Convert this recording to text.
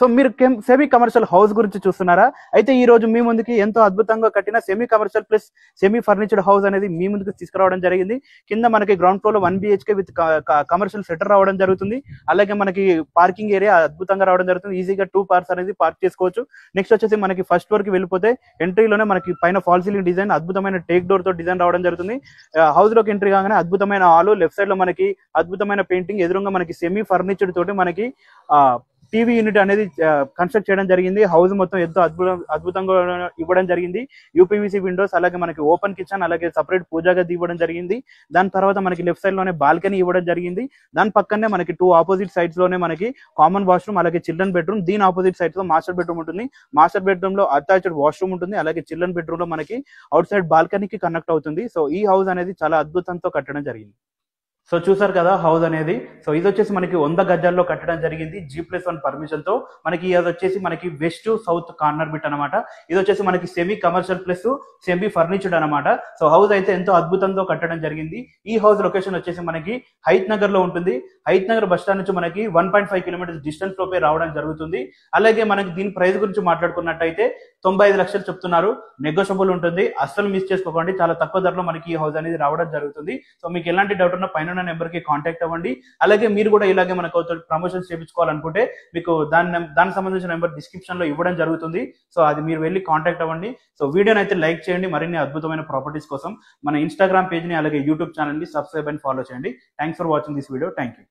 So మీరు semi commercial house గురించి చూస్తున్నారా? అయితే ఈ రోజు మీ ముందుకి ఎంతో అద్భుతంగా కట్టిన semi commercial plus semi ఫర్నిచర్డ్ house అనేది మీ ముందుకు తీసుకురావడం జరిగింది. కింద మనకి గ్రౌండ్ ఫ్లోర్ లో 1 BHK విత్ కమర్షియల్ సెటర్ రావడం జరుగుతుంది. అలాగే మనకి పార్కింగ్ ఏరియా అద్భుతంగా రావడం జరుగుతుంది. ఈజీగా 2 కార్స్ అనేది పార్క్ చేసుకోవచ్చు. నెక్స్ట్ వచ్చేసి మనకి ఫస్ట్ ఫ్లోర్ కి వెళ్ళిపోతే ఎంట్రీలోనే మనకి పైన ఫాల్ సీలింగ్ డిజైన్, అద్భుతమైన టేక్ డోర్ తో డిజైన్ రావడం జరుగుతుంది. హౌస్ లోకి ఎంట్రీ కాగానే అద్భుతమైన హాల్, లెఫ్ట్ సైడ్ లో మనకి అద్భుతమైన పెయింటింగ్, ఎదురుగా మనకి సెమీ ఫర్నిచర్డ్ తోటి మనకి టీవీ యూనిట్ అనేది కన్స్ట్రక్ట్ చేయడం జరిగింది. హౌస్ మొత్తం ఎంతో అద్భుతంగా ఇవ్వడం జరిగింది. యూపీవీసీ విండోస్, అలాగే మనకి ఓపెన్ కిచెన్, అలాగే సపరేట్ పూజా గది ఇవ్వడం జరిగింది. దాని తర్వాత మనకి లెఫ్ట్ సైడ్ లోనే బాల్కనీ ఇవ్వడం జరిగింది. దాని పక్కనే మనకి 2 ఆపోజిట్ సైడ్స్ లోనే మనకి కామన్ వాష్రూమ్, అలాగే చిల్డ్రన్ బెడ్రూమ్. దీని ఆపోజిట్ సైడ్స్ లో మాస్టర్ బెడ్రూమ్ ఉంటుంది. మాస్టర్ బెడ్రూమ్ లో అటాచ్డ్ వాష్రూమ్ ఉంటుంది. అలాగే చిల్డ్రన్ బెడ్రూమ్ లో మనకి అవుట్ సైడ్ బాల్కనీకి కనెక్ట్ అవుతుంది. సో ఈ హౌస్ అనేది చాలా అద్భుతంతో కట్టడం జరిగింది. సో చూసారు కదా హౌస్ అనేది. సో ఇది వచ్చేసి మనకి 100 గజాల్లో కట్టడం జరిగింది G+1 పర్మిషన్ తో. మనకి ఇది వచ్చేసి మనకి వెస్ట్ సౌత్ కార్నర్ బిట్ అనమాట. ఇది వచ్చేసి మనకి semi commercial plus semi furnished అనమాట. సో హౌస్ అయితే ఎంతో అద్భుతంతో కట్టడం జరిగింది. ఈ హౌస్ లొకేషన్ వచ్చేసి మనకి హైత్ నగర్ లో ఉంటుంది. హైత్ నగర్ బస్ స్టాండ్ నుంచి మనకి 1.5 కిలోమీటర్స్ డిస్టెన్స్ లోపే రావడం జరుగుతుంది. అలాగే మనకి దీని ప్రైస్ గురించి మాట్లాడుకున్నట్టయితే 95 లక్షలు చెప్తున్నారు. నెగోషియబుల్ ఉంటుంది. అస్సలు మిస్ చేసుకోకండి. చాలా తక్కువ ధరలో మనకి ఈ హౌస్ అనేది రావడం జరుగుతుంది. సో మీకు ఎలాంటి డౌట్ ఉన్నా పైన నెంబర్ కి కాంటాక్ట్ అవ్వండి. అలాగే మీరు కూడా ఇలాగే మనకు ప్రమోషన్స్ చేయించుకోవాలనుకుంటే మీకు దానికి సంబంధించిన నెంబర్ డిస్క్రిప్షన్ లో ఇవ్వడం జరుగుతుంది. సో అది మీరు వెళ్ళి కాంటాక్ట్ అవ్వండి. సో వీడియోని అయితే లైక్ చేయండి. మరిన్ని అద్భుతమైన ప్రాపర్టీస్ కోసం మన ఇన్స్టాగ్రామ్ పేజ్ ని, అలాగే యూట్యూబ్ ఛానల్ ని సబ్స్క్రైబ్ అండ్ ఫాలో చేయండి. Thanks for watching this video. Thank you.